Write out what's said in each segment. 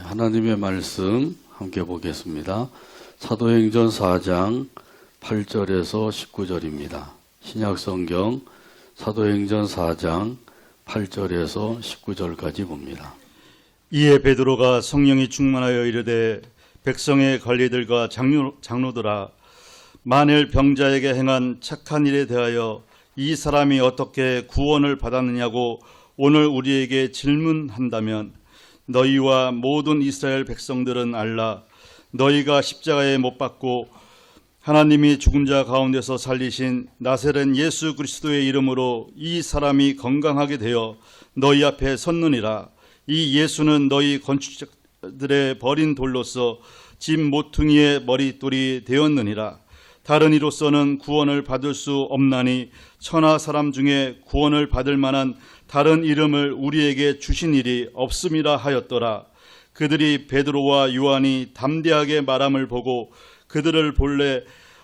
하나님의 말씀 함께 보겠습니다. 사도행전 4장 8절에서 19절입니다. 신약성경 사도행전 4장 8절에서 19절까지 봅니다. 이에 베드로가 성령이 충만하여 이르되 백성의 관리들과 장로들아, 만일 병자에게 행한 착한 일에 대하여 이 사람이 어떻게 구원을 받았느냐고 오늘 우리에게 질문한다면 너희와 모든 이스라엘 백성들은 알라. 너희가 십자가에 못 박고 하나님이 죽은 자 가운데서 살리신 나사렛 예수 그리스도의 이름으로 이 사람이 건강하게 되어 너희 앞에 섰느니라. 이 예수는 너희 건축자들의 버린 돌로서 집 모퉁이의 머릿돌이 되었느니라. 다른 이로서는 구원을 받을 수 없나니 천하 사람 중에 구원을 받을 만한 다른 이름을 우리에게 주신 일이 없음이라 하였더라. 그들이 베드로와 요한이 담대하게 말함을 보고 그들을 본래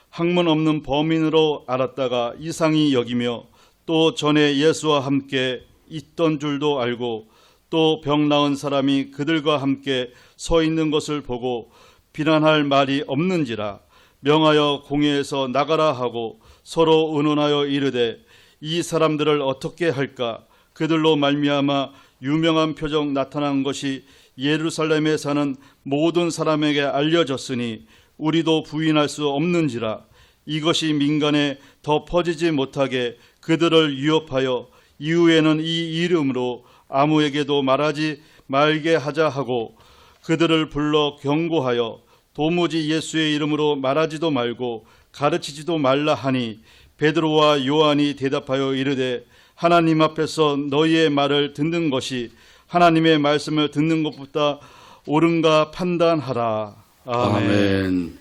학문 없는 범인으로 알았다가 이상히 여기며 또 전에 예수와 함께 있던 줄도 알고 또 병 나은 사람이 그들과 함께 서 있는 것을 보고 비난할 말이 없는지라. 명하여 공회에서 나가라 하고 서로 의논하여 이르되 이 사람들을 어떻게 할까? 그들로 말미암아 유명한 표적 나타난 것이 예루살렘에 사는 모든 사람에게 알려졌으니 우리도 부인할 수 없는지라. 이것이 민간에 더 퍼지지 못하게 그들을 유업하여 이후에는 이 이름으로 아무에게도 말하지 말게 하자 하고 그들을 불러 경고하여 도무지 예수의 이름으로 말하지도 말고 가르치지도 말라 하니 베드로와 요한이 대답하여 이르되 하나님 앞에서 너희의 말을 듣는 것이 하나님의 말씀을 듣는 것보다 옳은가 판단하라. 아멘.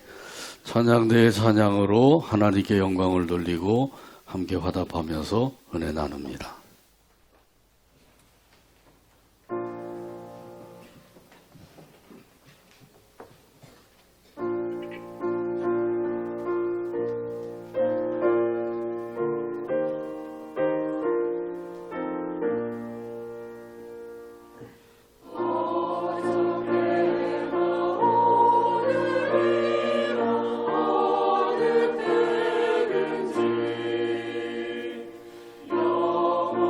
찬양대의 찬양으로 하나님께 영광을 돌리고 함께 화답하면서 은혜 나눕니다. 영원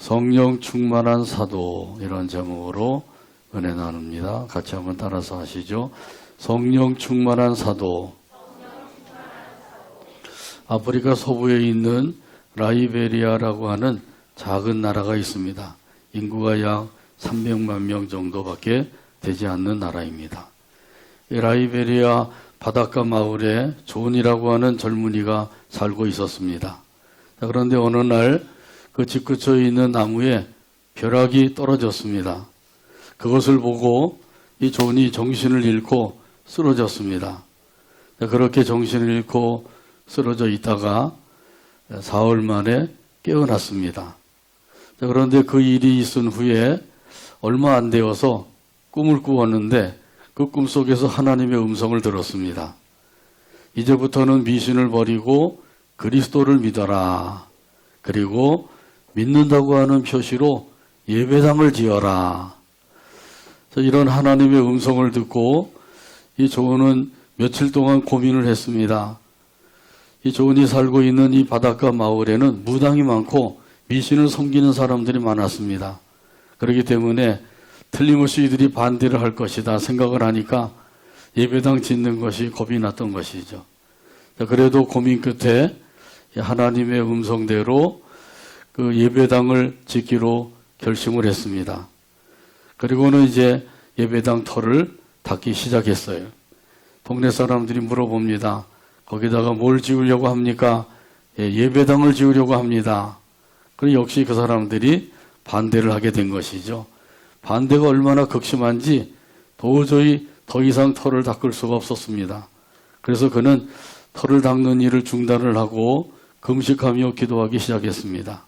성령 충만한 사도 이런 제목으로 은혜 나눕니다. 같이 한번 따라서 하시죠. 성령 충만한 사도. 아프리카 서부에 있는 라이베리아라고 하는 작은 나라가 있습니다. 인구가 약 300만 명 정도밖에 되지 않는 나라입니다. 이 라이베리아 바닷가 마을에 존이라고 하는 젊은이가 살고 있었습니다. 그런데 어느 날 그 집 근처에 있는 나무에 벼락이 떨어졌습니다. 그것을 보고 이 존이 정신을 잃고 쓰러졌습니다. 그렇게 정신을 잃고 쓰러져 있다가 사흘 만에 깨어났습니다. 그런데 그 일이 있은 후에 얼마 안 되어서 꿈을 꾸었는데 그 꿈속에서 하나님의 음성을 들었습니다. 이제부터는 미신을 버리고 그리스도를 믿어라. 그리고 믿는다고 하는 표시로 예배당을 지어라. 이런 하나님의 음성을 듣고 이 조은은 며칠 동안 고민을 했습니다. 이 조은이 살고 있는 이 바닷가 마을에는 무당이 많고 미신을 섬기는 사람들이 많았습니다. 그렇기 때문에 틀림없이 이들이 반대를 할 것이다 생각을 하니까 예배당 짓는 것이 겁이 났던 것이죠. 그래도 고민 끝에 하나님의 음성대로 그 예배당을 짓기로 결심을 했습니다. 그리고는 이제 예배당 터를 닦기 시작했어요. 동네 사람들이 물어봅니다. 거기다가 뭘 지으려고 합니까? 예배당을 지으려고 합니다. 그리고 역시 그 사람들이 반대를 하게 된 것이죠. 반대가 얼마나 극심한지 도저히 더 이상 터를 닦을 수가 없었습니다. 그래서 그는 터를 닦는 일을 중단을 하고 금식하며 기도하기 시작했습니다.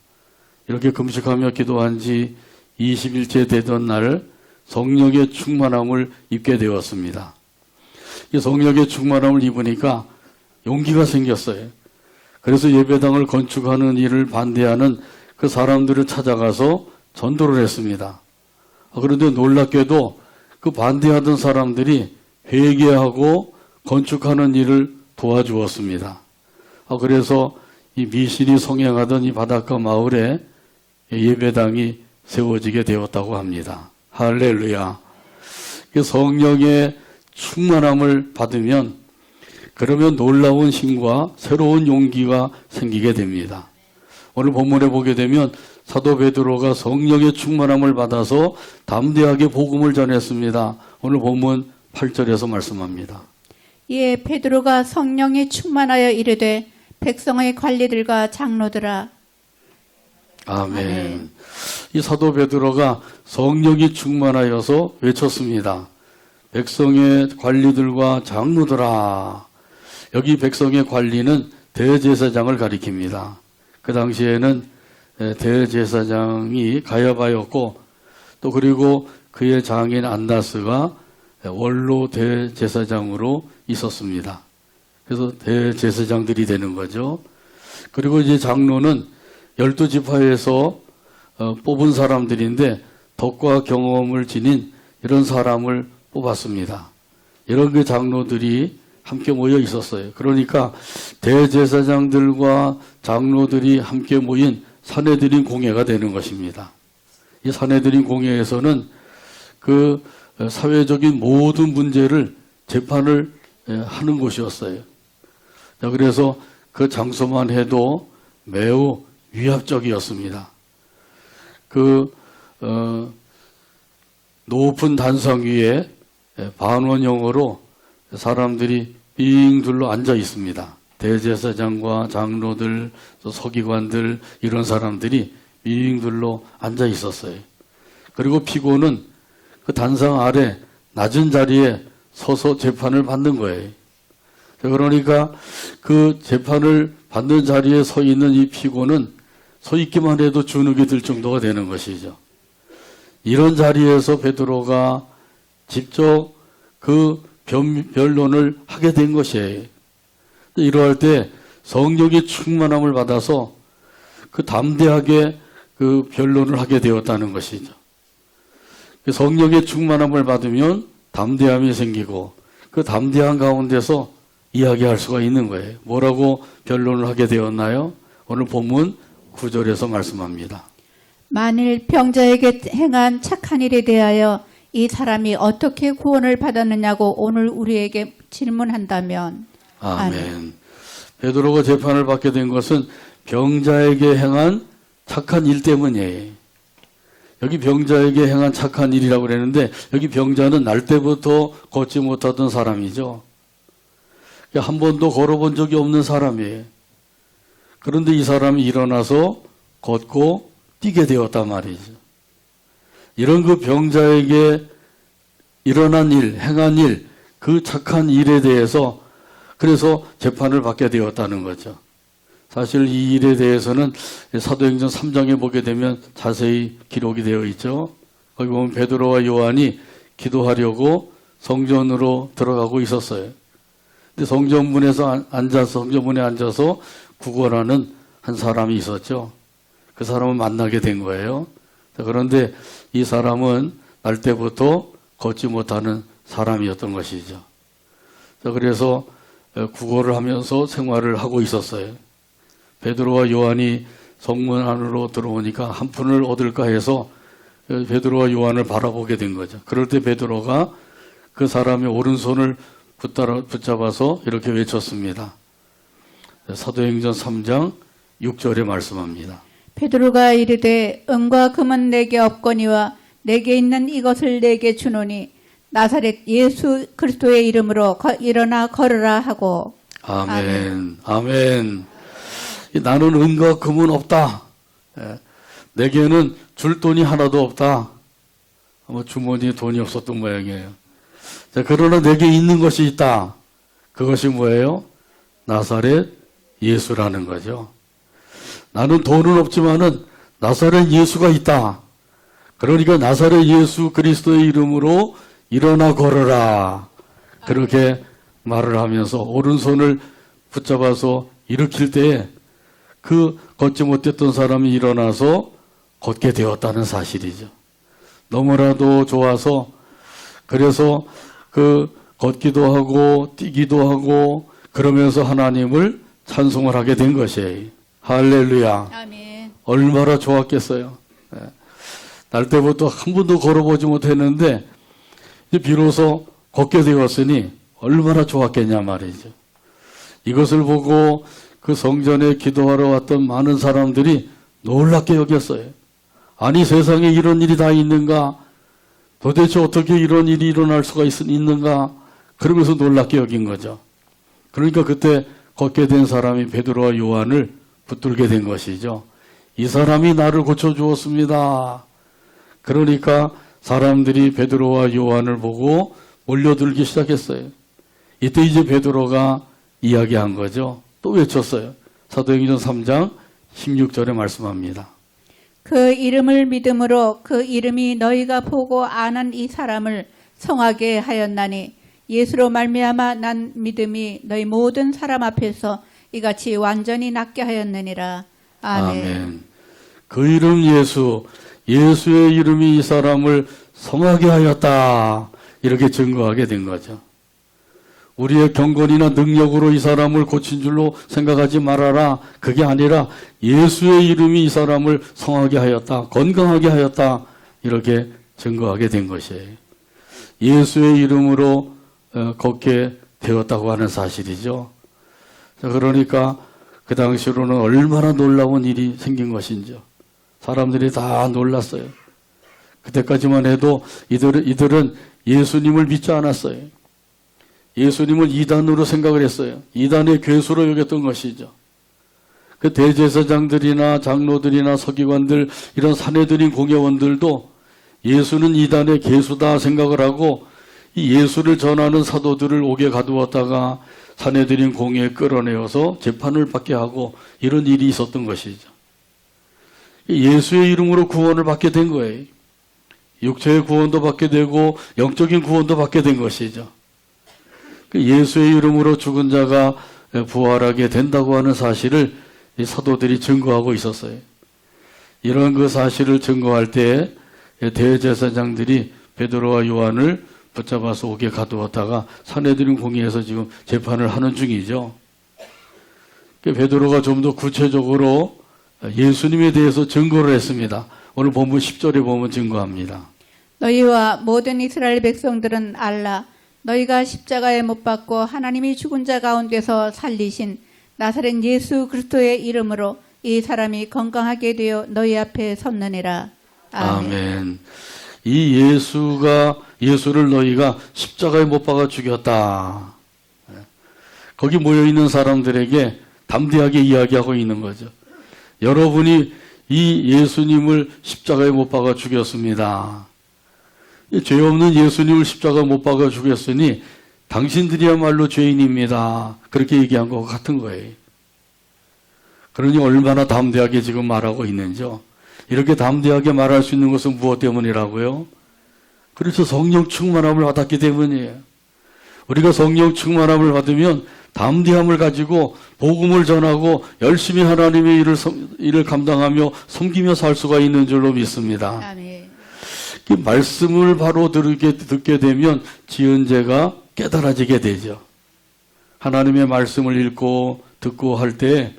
이렇게 금식하며 기도한 지 20일째 되던 날 성령의 충만함을 입게 되었습니다. 이 성령의 충만함을 입으니까 용기가 생겼어요. 그래서 예배당을 건축하는 일을 반대하는 그 사람들을 찾아가서 전도를 했습니다. 그런데 놀랍게도 그 반대하던 사람들이 회개하고 건축하는 일을 도와주었습니다. 그래서 이 미신이 성행하던 이 바닷가 마을에 예배당이 세워지게 되었다고 합니다. 할렐루야. 성령의 충만함을 받으면 그러면 놀라운 힘과 새로운 용기가 생기게 됩니다. 오늘 본문에 보게 되면 사도 베드로가 성령의 충만함을 받아서 담대하게 복음을 전했습니다. 오늘 본문 8절에서 말씀합니다. 이에 베드로가 성령이 충만하여 이르되 백성의 관리들과 장로들아. 아멘. 이 사도 베드로가 성령이 충만하여서 외쳤습니다. 백성의 관리들과 장로들아. 여기 백성의 관리는 대제사장을 가리킵니다. 그 당시에는 대제사장이 가야바였고 또 그리고 그의 장인 안나스가 원로 대제사장으로 있었습니다. 그래서 대제사장들이 되는 거죠. 그리고 이제 장로는 12지파에서 뽑은 사람들인데 덕과 경험을 지닌 이런 사람을 뽑았습니다. 이런 그 장로들이 함께 모여 있었어요. 그러니까 대제사장들과 장로들이 함께 모인 산헤드린 공회가 되는 것입니다. 이 산헤드린 공회에서는 그 사회적인 모든 문제를 재판을 하는 곳이었어요. 그래서 그 장소만 해도 매우 위압적이었습니다. 높은 단상 위에 반원형으로 사람들이 빙 둘러 앉아 있습니다. 대제사장과 장로들, 서기관들 이런 사람들이 빙 둘러 앉아 있었어요. 그리고 피고는 그 단상 아래 낮은 자리에 서서 재판을 받는 거예요. 그러니까 그 재판을 받는 자리에 서 있는 이 피고는 서 있기만 해도 주눅이 들 정도가 되는 것이죠. 이런 자리에서 베드로가 직접 그 변론을 하게 된 것이에요. 이러할 때 성령의 충만함을 받아서 그 담대하게 그 변론을 하게 되었다는 것이죠. 성령의 충만함을 받으면 담대함이 생기고 그 담대한 가운데서 이야기할 수가 있는 거예요. 뭐라고 변론을 하게 되었나요? 오늘 본문 9절에서 말씀합니다. 만일 병자에게 행한 착한 일에 대하여 이 사람이 어떻게 구원을 받았느냐고 오늘 우리에게 질문한다면 아멘. 베드로가 재판을 받게 된 것은 병자에게 행한 착한 일 때문이에요. 여기 병자에게 행한 착한 일이라고 그랬는데 여기 병자는 날 때부터 걷지 못하던 사람이죠. 한 번도 걸어본 적이 없는 사람이에요. 그런데 이 사람이 일어나서 걷고 뛰게 되었단 말이죠. 이런 그 병자에게 일어난 일, 행한 일, 그 착한 일에 대해서 그래서 재판을 받게 되었다는 거죠. 사실 이 일에 대해서는 사도행전 3장에 보게 되면 자세히 기록이 되어 있죠. 거기 보면 베드로와 요한이 기도하려고 성전으로 들어가고 있었어요. 근데 성전문에 앉아서 구걸하는 한 사람이 있었죠. 그 사람을 만나게 된 거예요. 그런데 이 사람은 날 때부터 걷지 못하는 사람이었던 것이죠. 그래서 구걸을 하면서 생활을 하고 있었어요. 베드로와 요한이 성문 안으로 들어오니까 한 푼을 얻을까 해서 베드로와 요한을 바라보게 된 거죠. 그럴 때 베드로가 그 사람의 오른손을 붙잡아서 이렇게 외쳤습니다. 사도행전 3장 6절에 말씀합니다. 베드로가 이르되 은과 금은 내게 없거니와 내게 있는 이것을 내게 주노니 나사렛 예수 그리스도의 이름으로 일어나 걸으라 하고. 아멘. 아멘. 나는 은과 금은 없다. 내게는 줄 돈이 하나도 없다. 주머니에 돈이 없었던 모양이에요. 그러나 내게 있는 것이 있다. 그것이 뭐예요? 나사렛 예수라는 거죠. 나는 돈은 없지만은 나사렛 예수가 있다. 그러니까 나사렛 예수 그리스도의 이름으로 일어나 걸어라. 그렇게 말을 하면서 오른손을 붙잡아서 일으킬 때에 그 걷지 못했던 사람이 일어나서 걷게 되었다는 사실이죠. 너무나도 좋아서 그래서 그 걷기도 하고 뛰기도 하고 그러면서 하나님을 찬송을 하게 된 것이에요. 할렐루야. 아멘. 얼마나 좋았겠어요. 날 때부터 한 번도 걸어보지 못했는데 이제 비로소 걷게 되었으니 얼마나 좋았겠냐 말이죠. 이것을 보고 그 성전에 기도하러 왔던 많은 사람들이 놀랍게 여겼어요. 아니 세상에 이런 일이 다 있는가? 도대체 어떻게 이런 일이 일어날 수가 있는가? 그러면서 놀랍게 여긴 거죠. 그러니까 그때 걷게 된 사람이 베드로와 요한을 붙들게 된 것이죠. 이 사람이 나를 고쳐주었습니다. 그러니까 사람들이 베드로와 요한을 보고 몰려들기 시작했어요. 이때 이제 베드로가 이야기한 거죠. 또 외쳤어요. 사도행전 3장 16절에 말씀합니다. 그 이름을 믿음으로 그 이름이 너희가 보고 아는 이 사람을 성하게 하였나니 예수로 말미암아 난 믿음이 너희 모든 사람 앞에서 이같이 완전히 낫게 하였느니라. 아멘. 아멘. 그 이름 예수, 예수의 이름이 이 사람을 성하게 하였다. 이렇게 증거하게 된 거죠. 우리의 경건이나 능력으로 이 사람을 고친 줄로 생각하지 말아라. 그게 아니라 예수의 이름이 이 사람을 성하게 하였다. 건강하게 하였다. 이렇게 증거하게 된 것이에요. 예수의 이름으로 걷게 되었다고 하는 사실이죠. 그러니까 그 당시로는 얼마나 놀라운 일이 생긴 것인지 사람들이 다 놀랐어요. 그때까지만 해도 이들은 예수님을 믿지 않았어요. 예수님을 이단으로 생각을 했어요. 이단의 괴수로 여겼던 것이죠. 그 대제사장들이나 장로들이나 서기관들 이런 사내들인 공회원들도 예수는 이단의 괴수다 생각을 하고 이 예수를 전하는 사도들을 옥에 가두었다가 사내들인 공회에 끌어내어서 재판을 받게 하고 이런 일이 있었던 것이죠. 예수의 이름으로 구원을 받게 된 거예요. 육체의 구원도 받게 되고 영적인 구원도 받게 된 것이죠. 예수의 이름으로 죽은 자가 부활하게 된다고 하는 사실을 이 사도들이 증거하고 있었어요. 이런 그 사실을 증거할 때 대제사장들이 베드로와 요한을 붙잡아서 옥에 가두었다가 사내들인 공의에서 지금 재판을 하는 중이죠. 베드로가 좀 더 구체적으로 예수님에 대해서 증거를 했습니다. 오늘 본문 10절에 보면 증거합니다. 너희와 모든 이스라엘 백성들은 알라. 너희가 십자가에 못 박고 하나님이 죽은 자 가운데서 살리신 나사렛 예수 그리스도의 이름으로 이 사람이 건강하게 되어 너희 앞에 섰느니라. 아멘. 아멘. 이 예수를 너희가 십자가에 못 박아 죽였다. 거기 모여있는 사람들에게 담대하게 이야기하고 있는 거죠. 여러분이 이 예수님을 십자가에 못 박아 죽였습니다. 죄 없는 예수님을 십자가에 못 박아 죽였으니 당신들이야말로 죄인입니다. 그렇게 얘기한 것 같은 거예요. 그러니 얼마나 담대하게 지금 말하고 있는지요. 이렇게 담대하게 말할 수 있는 것은 무엇 때문이라고요? 그래서 성령 충만함을 받았기 때문이에요. 우리가 성령 충만함을 받으면 담대함을 가지고 복음을 전하고 열심히 하나님의 일을 감당하며 섬기며 살 수가 있는 줄로 믿습니다. 아멘. 이 말씀을 바로 듣게 되면 지은 죄가 깨달아지게 되죠. 하나님의 말씀을 읽고 듣고 할 때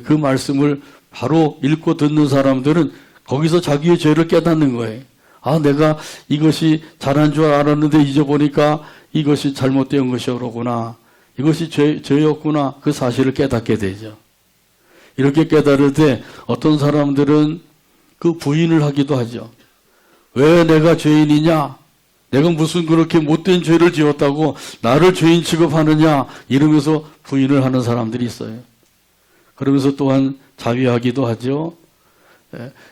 그 말씀을 바로 읽고 듣는 사람들은 거기서 자기의 죄를 깨닫는 거예요. 아, 내가 이것이 잘한 줄 알았는데 이제 보니까 이것이 잘못된 것이로구나. 이것이 죄였구나. 그 사실을 깨닫게 되죠. 이렇게 깨달을 때 어떤 사람들은 그 부인을 하기도 하죠. 왜 내가 죄인이냐? 내가 무슨 그렇게 못된 죄를 지었다고 나를 죄인 취급하느냐? 이러면서 부인을 하는 사람들이 있어요. 그러면서 또한 자위하기도 하죠.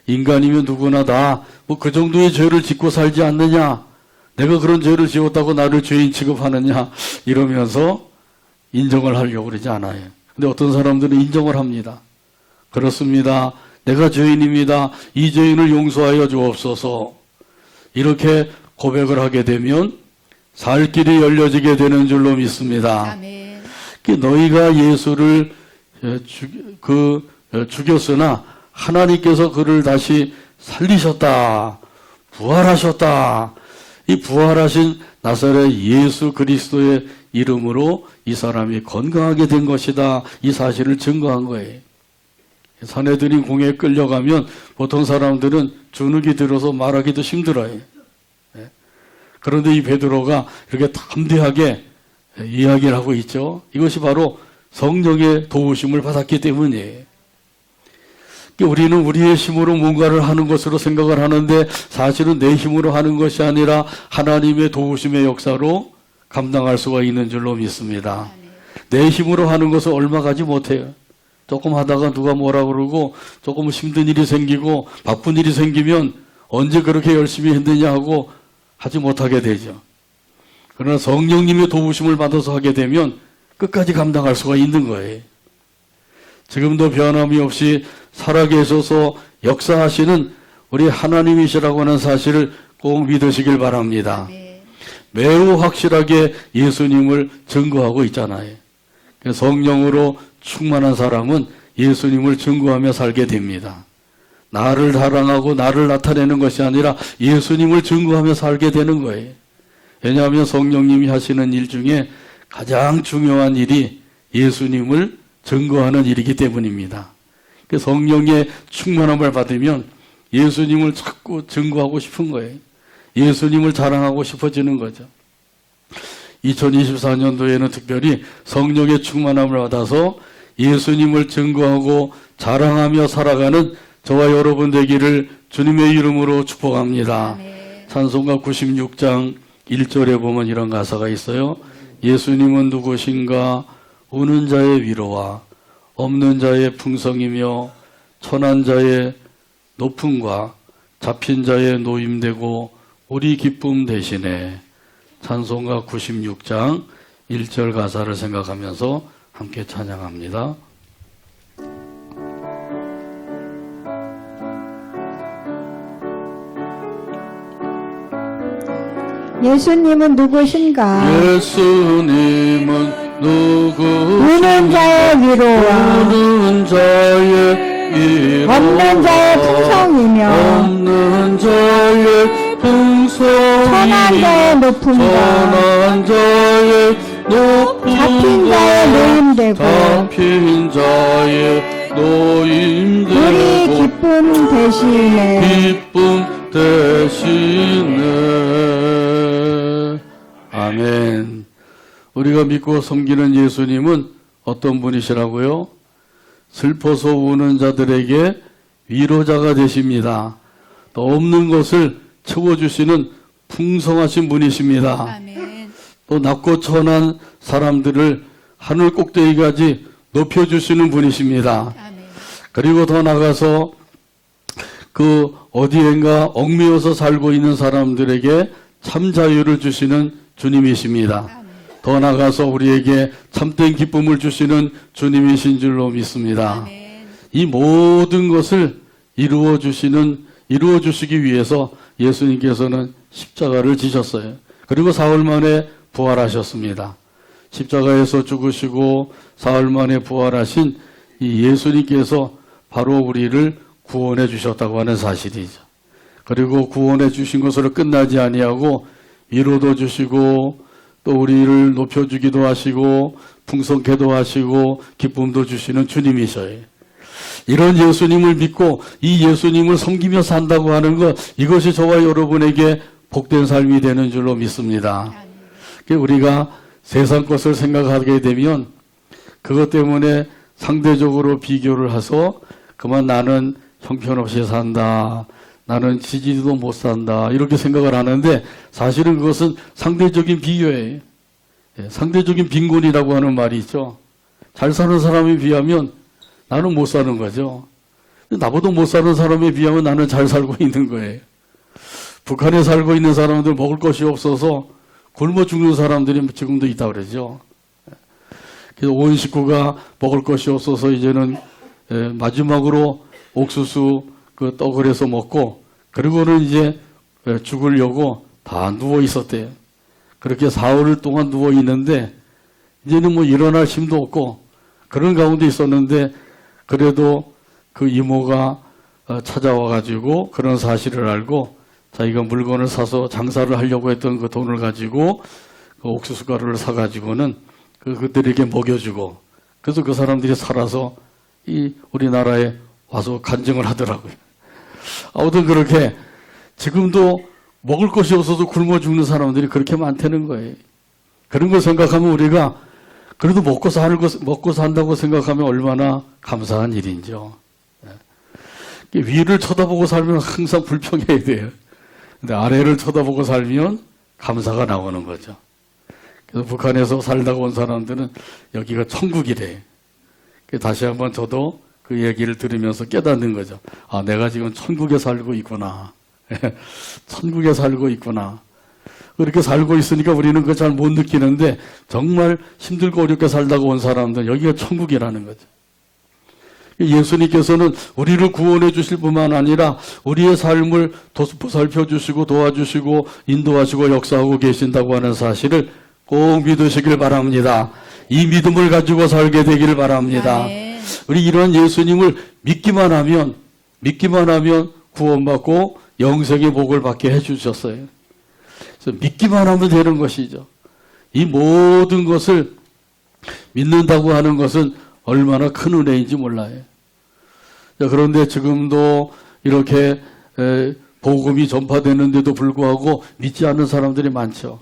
인간이면 누구나 다 뭐 그 정도의 죄를 짓고 살지 않느냐? 내가 그런 죄를 지었다고 나를 죄인 취급하느냐? 이러면서 인정을 하려고 그러지 않아요. 근데 어떤 사람들은 인정을 합니다. 그렇습니다. 내가 죄인입니다. 이 죄인을 용서하여 주옵소서. 이렇게 고백을 하게 되면 살 길이 열려지게 되는 줄로 믿습니다. 아멘. 너희가 예수를 죽였으나 하나님께서 그를 다시 살리셨다. 부활하셨다. 이 부활하신 나사렛 예수 그리스도의 이름으로 이 사람이 건강하게 된 것이다. 이 사실을 증거한 거예요. 사내들이 공에 끌려가면 보통 사람들은 주눅이 들어서 말하기도 힘들어요. 그런데 이 베드로가 이렇게 담대하게 이야기를 하고 있죠. 이것이 바로 성령의 도우심을 받았기 때문이에요. 우리는 우리의 힘으로 뭔가를 하는 것으로 생각을 하는데 사실은 내 힘으로 하는 것이 아니라 하나님의 도우심의 역사로 감당할 수가 있는 줄로 믿습니다. 내 힘으로 하는 것을 얼마 가지 못해요. 조금 하다가 누가 뭐라 그러고 조금 힘든 일이 생기고 바쁜 일이 생기면 언제 그렇게 열심히 했느냐 하고 하지 못하게 되죠. 그러나 성령님의 도우심을 받아서 하게 되면 끝까지 감당할 수가 있는 거예요. 지금도 변함이 없이 살아계셔서 역사하시는 우리 하나님이시라고 하는 사실을 꼭 믿으시길 바랍니다. 매우 확실하게 예수님을 증거하고 있잖아요. 성령으로 충만한 사람은 예수님을 증거하며 살게 됩니다. 나를 자랑하고 나를 나타내는 것이 아니라 예수님을 증거하며 살게 되는 거예요. 왜냐하면 성령님이 하시는 일 중에 가장 중요한 일이 예수님을 증거하는 일이기 때문입니다. 성령의 충만함을 받으면 예수님을 자꾸 증거하고 싶은 거예요. 예수님을 자랑하고 싶어지는 거죠. 2024년도에는 특별히 성령의 충만함을 받아서 예수님을 증거하고 자랑하며 살아가는 저와 여러분 되기를 주님의 이름으로 축복합니다. 찬송가 96장 1절에 보면 이런 가사가 있어요. 예수님은 누구신가? 우는 자의 위로와 없는 자의 풍성이며 천한 자의 높음과 잡힌 자의 노임되고 우리 기쁨 대신에. 찬송가 96장 1절 가사를 생각하면서 함께 찬양합니다. 예수님은 누구신가? 예수님은 누구신가? 우는 자의 위로와 우는 자의 위로 없는 자의 풍성이며 없는 자의 풍성이며 천한 자의 높음과 천한 자의 높음과 잡힌 자의 노임되고 잡힌 자의 우리 노임되고 기쁨 대신에 기쁨 대신에. 아멘. 우리가 믿고 섬기는 예수님은 어떤 분이시라고요? 슬퍼서 우는 자들에게 위로자가 되십니다. 또 없는 것을 채워주시는 풍성하신 분이십니다. 아멘. 또 낮고 천한 사람들을 하늘 꼭대기까지 높여주시는 분이십니다. 아멘. 그리고 더 나가서 그 어디엔가 얽매여서 살고 있는 사람들에게 참 자유를 주시는 주님이십니다. 아멘. 더 나가서 우리에게 참된 기쁨을 주시는 주님이신 줄로 믿습니다. 아멘. 이 모든 것을 이루어 주시기 위해서 예수님께서는 십자가를 지셨어요. 그리고 사흘 만에 부활하셨습니다. 십자가에서 죽으시고 사흘 만에 부활하신 이 예수님께서 바로 우리를 구원해 주셨다고 하는 사실이죠. 그리고 구원해 주신 것으로 끝나지 아니하고 위로도 주시고 또 우리를 높여주기도 하시고 풍성케도 하시고 기쁨도 주시는 주님이셔요. 이런 예수님을 믿고 이 예수님을 섬기며 산다고 하는 것, 이것이 저와 여러분에게 복된 삶이 되는 줄로 믿습니다. 우리가 세상 것을 생각하게 되면 그것 때문에 상대적으로 비교를 해서 그만 나는 형편없이 산다, 나는 지지도 못 산다, 이렇게 생각을 하는데 사실은 그것은 상대적인 비교예요. 상대적인 빈곤이라고 하는 말이 있죠. 잘 사는 사람에 비하면 나는 못 사는 거죠. 나보다 못 사는 사람에 비하면 나는 잘 살고 있는 거예요. 북한에 살고 있는 사람들 먹을 것이 없어서 굶어 죽는 사람들이 지금도 있다고 그러죠. 그래서 온 식구가 먹을 것이 없어서 이제는 마지막으로 옥수수 그 떡을 해서 먹고 그리고는 이제 죽으려고 다 누워 있었대요. 그렇게 4월 동안 누워 있는데 이제는 뭐 일어날 힘도 없고 그런 가운데 있었는데 그래도 그 이모가 찾아와 가지고 그런 사실을 알고 자기가 물건을 사서 장사를 하려고 했던 그 돈을 가지고 그 옥수수 가루를 사 가지고는 그들에게 먹여주고 그래서 그 사람들이 살아서 이 우리나라에 와서 간증을 하더라고요. 아무튼 그렇게 지금도 먹을 것이 없어서 굶어 죽는 사람들이 그렇게 많다는 거예요. 그런 거 생각하면 우리가 그래도 먹고 산다고 생각하면 얼마나 감사한 일인지요. 위를 쳐다보고 살면 항상 불평해야 돼요. 근데 아래를 쳐다보고 살면 감사가 나오는 거죠. 그래서 북한에서 살다가 온 사람들은 여기가 천국이래. 다시 한번 저도 그 얘기를 들으면서 깨닫는 거죠. 아, 내가 지금 천국에 살고 있구나. 천국에 살고 있구나. 그렇게 살고 있으니까 우리는 그거 잘 못 느끼는데 정말 힘들고 어렵게 살다가 온 사람들 여기가 천국이라는 거죠. 예수님께서는 우리를 구원해 주실 뿐만 아니라 우리의 삶을 보살펴 주시고 도와주시고 인도하시고 역사하고 계신다고 하는 사실을 꼭 믿으시길 바랍니다. 이 믿음을 가지고 살게 되기를 바랍니다. 아멘. 우리 이런 예수님을 믿기만 하면 구원받고 영생의 복을 받게 해주셨어요. 그래서 믿기만 하면 되는 것이죠. 이 모든 것을 믿는다고 하는 것은 얼마나 큰 은혜인지 몰라요. 자, 그런데 지금도 이렇게 복음이 전파되는데도 불구하고 믿지 않는 사람들이 많죠.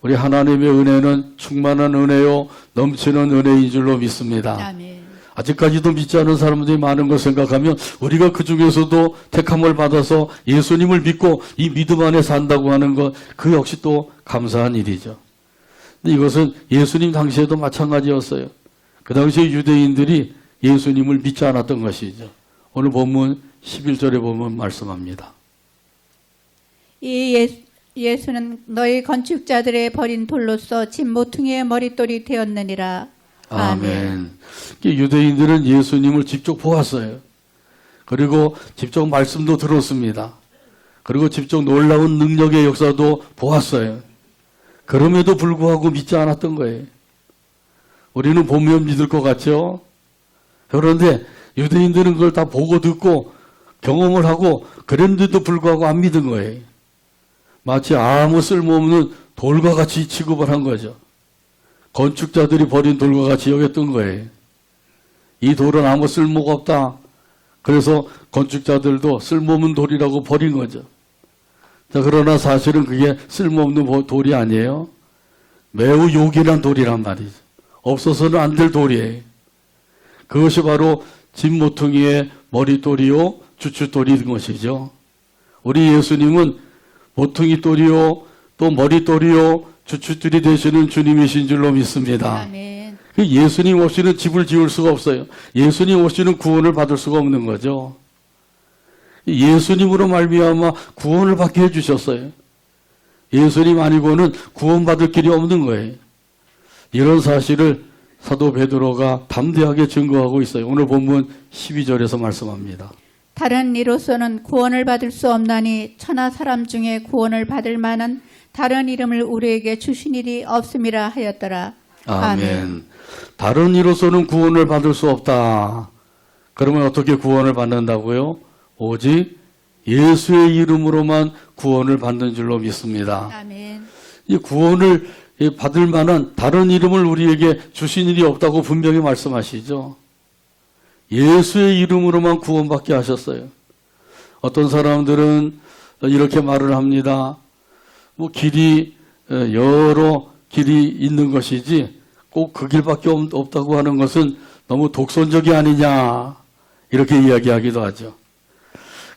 우리 하나님의 은혜는 충만한 은혜요 넘치는 은혜인 줄로 믿습니다. 아멘. 아직까지도 믿지 않는 사람들이 많은 걸 생각하면 우리가 그 중에서도 택함을 받아서 예수님을 믿고 이 믿음 안에 산다고 하는 것, 그 역시 또 감사한 일이죠. 근데 이것은 예수님 당시에도 마찬가지였어요. 그 당시에 유대인들이 예수님을 믿지 않았던 것이죠. 오늘 본문 11절에 보면 말씀합니다. 이 예수는 너희 건축자들의 버린 돌로서 집 모퉁이의 머릿돌이 되었느니라. 아멘. 유대인들은 예수님을 직접 보았어요. 그리고 직접 말씀도 들었습니다. 그리고 직접 놀라운 능력의 역사도 보았어요. 그럼에도 불구하고 믿지 않았던 거예요. 우리는 보면 믿을 것 같죠? 그런데 유대인들은 그걸 다 보고 듣고 경험을 하고 그랬는데도 불구하고 안 믿은 거예요. 마치 아무 쓸모없는 돌과 같이 취급을 한 거죠. 건축자들이 버린 돌과 같이 여겼던 거예요. 이 돌은 아무 쓸모가 없다. 그래서 건축자들도 쓸모없는 돌이라고 버린 거죠. 자, 그러나 사실은 그게 쓸모없는 돌이 아니에요. 매우 요긴한 돌이란 말이죠. 없어서는 안 될 돌이에요. 그것이 바로 진모퉁이의 머릿돌이요 주춧돌이인 것이죠. 우리 예수님은 모퉁이 돌이요 또 머릿돌이요 주춧돌이 되시는 주님이신 줄로 믿습니다. 아멘. 그 예수님 없이는 집을 지을 수가 없어요. 예수님 없이는 구원을 받을 수가 없는 거죠. 예수님으로 말미암아 구원을 받게 해주셨어요. 예수님 아니고는 구원받을 길이 없는 거예요. 이런 사실을 사도 베드로가 담대하게 증거하고 있어요. 오늘 본문 12절에서 말씀합니다. 다른 이로서는 구원을 받을 수 없나니 천하 사람 중에 구원을 받을 만한 다른 이름을 우리에게 주신 일이 없음이라 하였더라. 아멘. 다른 이로서는 구원을 받을 수 없다. 그러면 어떻게 구원을 받는다고요? 오직 예수의 이름으로만 구원을 받는 줄로 믿습니다. 아멘. 이 구원을 받을 만한 다른 이름을 우리에게 주신 일이 없다고 분명히 말씀하시죠. 예수의 이름으로만 구원받게 하셨어요. 어떤 사람들은 이렇게 말을 합니다. 뭐 길이 여러 길이 있는 것이지 꼭 그 길밖에 없다고 하는 것은 너무 독선적이 아니냐 이렇게 이야기하기도 하죠.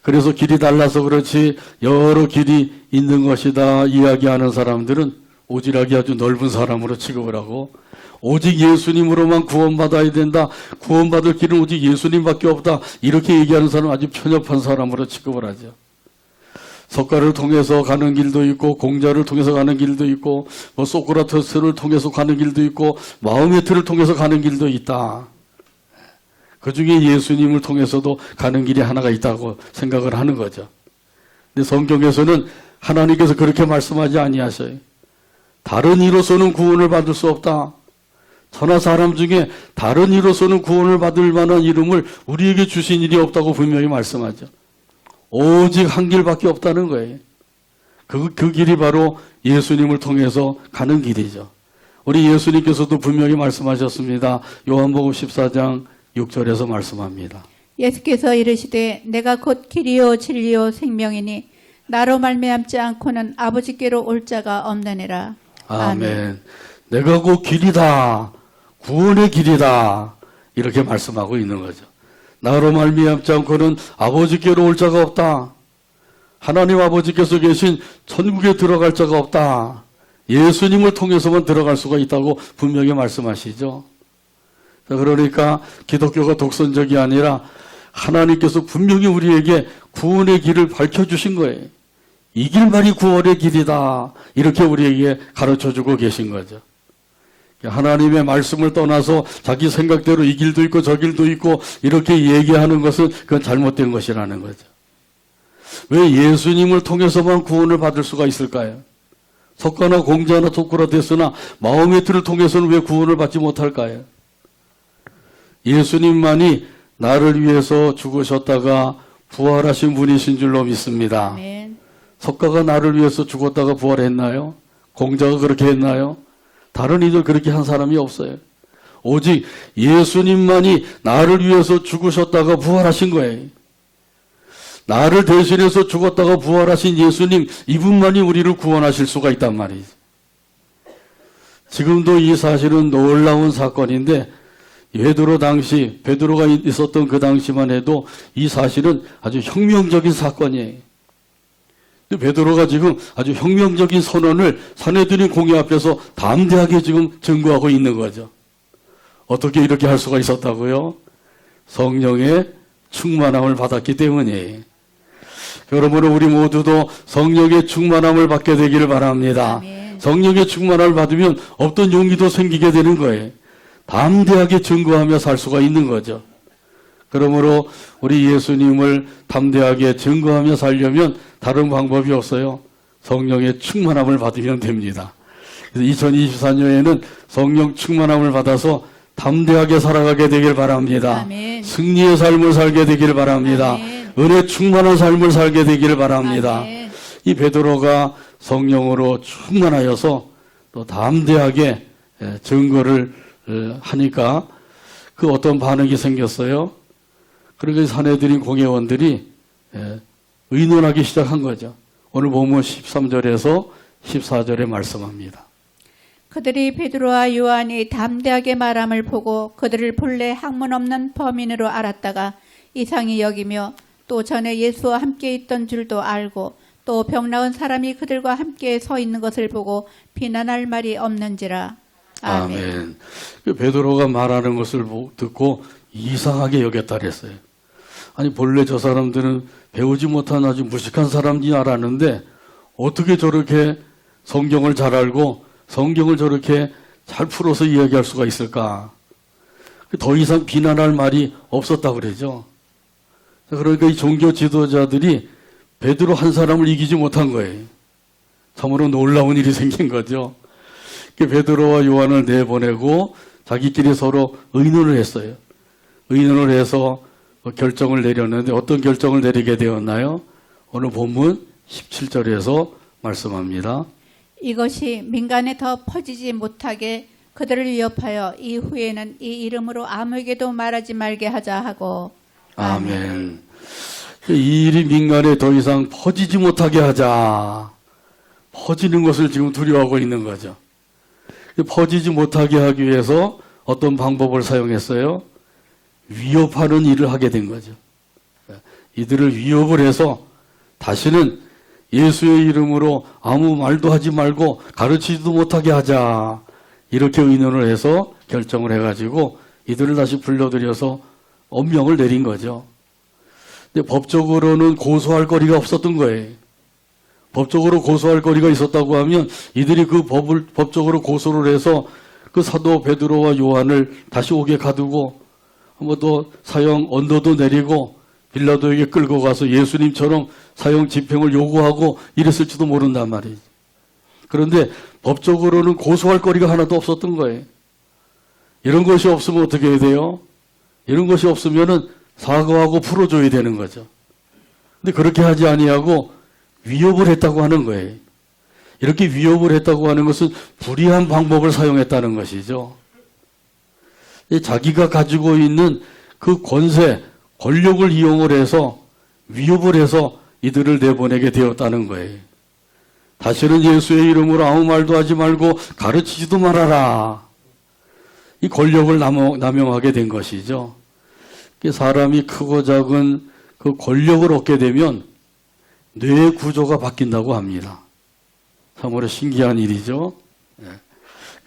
그래서 길이 달라서 그렇지 여러 길이 있는 것이다 이야기하는 사람들은 오지랖이 아주 넓은 사람으로 취급을 하고 오직 예수님으로만 구원받아야 된다. 구원받을 길은 오직 예수님밖에 없다. 이렇게 얘기하는 사람은 아주 편협한 사람으로 취급을 하죠. 석가를 통해서 가는 길도 있고 공자를 통해서 가는 길도 있고 뭐 소크라테스를 통해서 가는 길도 있고 마음의 틀을 통해서 가는 길도 있다. 그중에 예수님을 통해서도 가는 길이 하나가 있다고 생각을 하는 거죠. 근데 성경에서는 하나님께서 그렇게 말씀하지 아니하셔요. 다른 이로서는 구원을 받을 수 없다. 천하 사람 중에 다른 이로서는 구원을 받을 만한 이름을 우리에게 주신 일이 없다고 분명히 말씀하죠. 오직 한 길밖에 없다는 거예요. 그 길이 바로 예수님을 통해서 가는 길이죠. 우리 예수님께서도 분명히 말씀하셨습니다. 요한복음 14장 6절에서 말씀합니다. 예수께서 이르시되 내가 곧 길이요 진리요 생명이니 나로 말미암지 않고는 아버지께로 올 자가 없느니라. 아멘. 내가 곧 길이다. 구원의 길이다. 이렇게 말씀하고 있는 거죠. 나로 말미암지 않고는 아버지께로 올 자가 없다. 하나님 아버지께서 계신 천국에 들어갈 자가 없다. 예수님을 통해서만 들어갈 수가 있다고 분명히 말씀하시죠. 그러니까 기독교가 독선적이 아니라 하나님께서 분명히 우리에게 구원의 길을 밝혀주신 거예요. 이 길만이 구원의 길이다. 이렇게 우리에게 가르쳐주고 계신 거죠. 하나님의 말씀을 떠나서 자기 생각대로 이 길도 있고 저 길도 있고 이렇게 얘기하는 것은 그건 잘못된 것이라는 거죠. 왜 예수님을 통해서만 구원을 받을 수가 있을까요? 석가나 공자나 소크라테스나 마음의 틀을 통해서는 왜 구원을 받지 못할까요? 예수님만이 나를 위해서 죽으셨다가 부활하신 분이신 줄로 믿습니다. 아멘. 석가가 나를 위해서 죽었다가 부활했나요? 공자가 그렇게 했나요? 다른 이들 그렇게 한 사람이 없어요. 오직 예수님만이 나를 위해서 죽으셨다가 부활하신 거예요. 나를 대신해서 죽었다가 부활하신 예수님, 이분만이 우리를 구원하실 수가 있단 말이죠. 지금도 이 사실은 놀라운 사건인데 베드로가 있었던 그 당시만 해도 이 사실은 아주 혁명적인 사건이에요. 베드로가 지금 아주 혁명적인 선언을 사내들인 공회 앞에서 담대하게 지금 증거하고 있는 거죠. 어떻게 이렇게 할 수가 있었다고요? 성령의 충만함을 받았기 때문이에요. 여러분, 우리 모두도 성령의 충만함을 받게 되기를 바랍니다. 아멘. 성령의 충만함을 받으면 없던 용기도 생기게 되는 거예요. 담대하게 증거하며 살 수가 있는 거죠. 그러므로 우리 예수님을 담대하게 증거하며 살려면 다른 방법이 없어요. 성령의 충만함을 받으면 됩니다. 그래서 2024년에는 성령 충만함을 받아서 담대하게 살아가게 되길 바랍니다. 아멘. 승리의 삶을 살게 되길 바랍니다. 아멘. 은혜 충만한 삶을 살게 되길 바랍니다. 아멘. 이 베드로가 성령으로 충만하여서 또 담대하게 증거를 하니까 그 어떤 반응이 생겼어요? 그러니까 사내들인 공회원들이 의논하기 시작한 거죠. 오늘 보면 13절에서 14절에 말씀합니다. 그들이 베드로와 요한이 담대하게 말함을 보고 그들을 본래 학문 없는 범인으로 알았다가 이상히 여기며 또 전에 예수와 함께 있던 줄도 알고 또 병 나은 사람이 그들과 함께 서 있는 것을 보고 비난할 말이 없는지라. 아멘. 아멘. 그 베드로가 말하는 것을 듣고 이상하게 여겼다 그랬어요. 아니 본래 저 사람들은 배우지 못한 아주 무식한 사람인 알았는데 어떻게 저렇게 성경을 잘 알고 성경을 저렇게 잘 풀어서 이야기할 수가 있을까? 더 이상 비난할 말이 없었다 그러죠. 그러니까 이 종교 지도자들이 베드로 한 사람을 이기지 못한 거예요. 참으로 놀라운 일이 생긴 거죠. 베드로와 요한을 내보내고 자기끼리 서로 의논을 했어요. 의논을 해서 결정을 내렸는데 어떤 결정을 내리게 되었나요? 오늘 본문 17절에서 말씀합니다. 이것이 민간에 더 퍼지지 못하게 그들을 위협하여 이후에는 이 이름으로 아무에게도 말하지 말게 하자 하고. 아멘. 이 일이 민간에 더 이상 퍼지지 못하게 하자. 퍼지는 것을 지금 두려워하고 있는 거죠. 퍼지지 못하게 하기 위해서 어떤 방법을 사용했어요? 위협하는 일을 하게 된 거죠. 이들을 위협을 해서 다시는 예수의 이름으로 아무 말도 하지 말고 가르치지도 못하게 하자. 이렇게 의논을 해서 결정을 해가지고 이들을 다시 불러들여서 엄명을 내린 거죠. 근데 법적으로는 고소할 거리가 없었던 거예요. 법적으로 고소할 거리가 있었다고 하면 이들이 그 법을 법적으로 고소를 해서 그 사도 베드로와 요한을 다시 오게 가두고 한번 더 사형 언도도 내리고 빌라도에게 끌고 가서 예수님처럼 사형 집행을 요구하고 이랬을지도 모른단 말이죠. 그런데 법적으로는 고소할 거리가 하나도 없었던 거예요. 이런 것이 없으면 어떻게 해야 돼요? 이런 것이 없으면은 사과하고 풀어줘야 되는 거죠. 근데 그렇게 하지 아니하고 위협을 했다고 하는 거예요. 이렇게 위협을 했다고 하는 것은 불의한 방법을 사용했다는 것이죠. 자기가 가지고 있는 그 권세, 권력을 이용을 해서 위협을 해서 이들을 내보내게 되었다는 거예요. 다시는 예수의 이름으로 아무 말도 하지 말고 가르치지도 말아라. 이 권력을 남용하게 된 것이죠. 사람이 크고 작은 그 권력을 얻게 되면 뇌의 구조가 바뀐다고 합니다. 참으로 신기한 일이죠.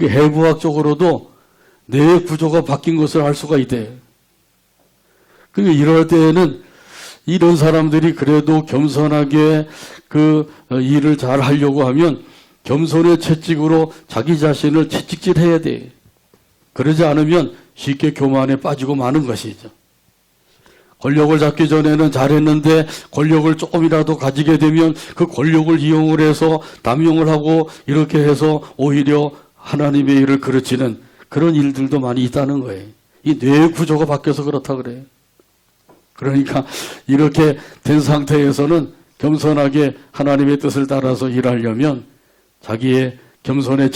해부학적으로도 뇌의 구조가 바뀐 것을 알 수가 있대요. 그러니까 이럴 때에는 이런 사람들이 그래도 겸손하게 그 일을 잘 하려고 하면 겸손의 채찍으로 자기 자신을 채찍질해야 돼요. 그러지 않으면 쉽게 교만에 빠지고 마는 것이죠. 권력을 잡기 전에는 잘했는데 권력을 조금이라도 가지게 되면 그 권력을 이용을 해서 남용을 하고 이렇게 해서 오히려 하나님의 일을 그르치는 그런 일들도 많이 있다는 거예요. 이 뇌의 구조가 바뀌어서 그렇다 그래요. 그러니까 이렇게 된 상태에서는 겸손하게 하나님의 뜻을 따라서 일하려면 자기의 겸손의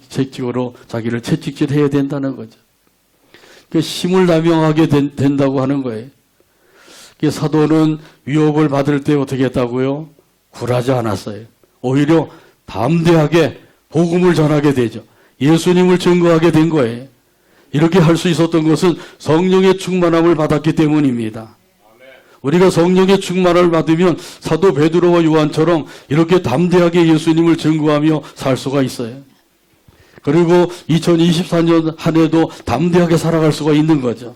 채찍으로 자기를 채찍질해야 된다는 거죠. 힘을 남용하게 된다고 하는 거예요. 사도는 위협을 받을 때 어떻게 했다고요? 굴하지 않았어요. 오히려 담대하게 복음을 전하게 되죠. 예수님을 증거하게 된 거예요. 이렇게 할 수 있었던 것은 성령의 충만함을 받았기 때문입니다. 우리가 성령의 충만함을 받으면 사도 베드로와 요한처럼 이렇게 담대하게 예수님을 증거하며 살 수가 있어요. 그리고 2024년 한 해도 담대하게 살아갈 수가 있는 거죠.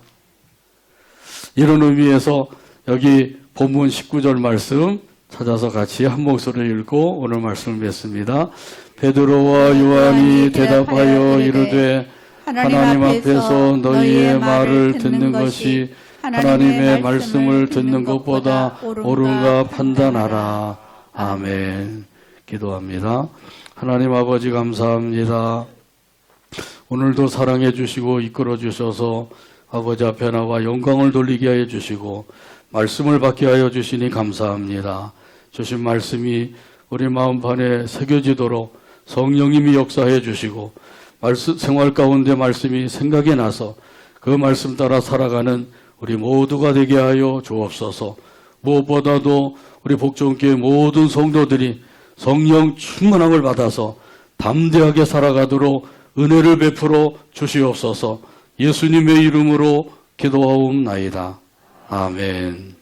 이런 의미에서 여기 본문 19절 말씀 찾아서 같이 한 목소리를 읽고 오늘 말씀을 맺습니다. 베드로와 요한이 대답하여 이르되 하나님 앞에서 너희의 말을 듣는 것이 하나님의 말씀을 듣는 것보다 옳은가 판단하라. 아멘. 기도합니다. 하나님 아버지 감사합니다. 오늘도 사랑해 주시고 이끌어 주셔서 아버지 앞에 나와 영광을 돌리게 하여 주시고 말씀을 받게 하여 주시니 감사합니다. 주신 말씀이 우리 마음판에 새겨지도록 성령님이 역사해 주시고 생활 가운데 말씀이 생각이 나서 그 말씀 따라 살아가는 우리 모두가 되게 하여 주옵소서. 무엇보다도 우리 복종교회 모든 성도들이 성령 충만함을 받아서 담대하게 살아가도록 은혜를 베풀어 주시옵소서. 예수님의 이름으로 기도하옵나이다. 아멘.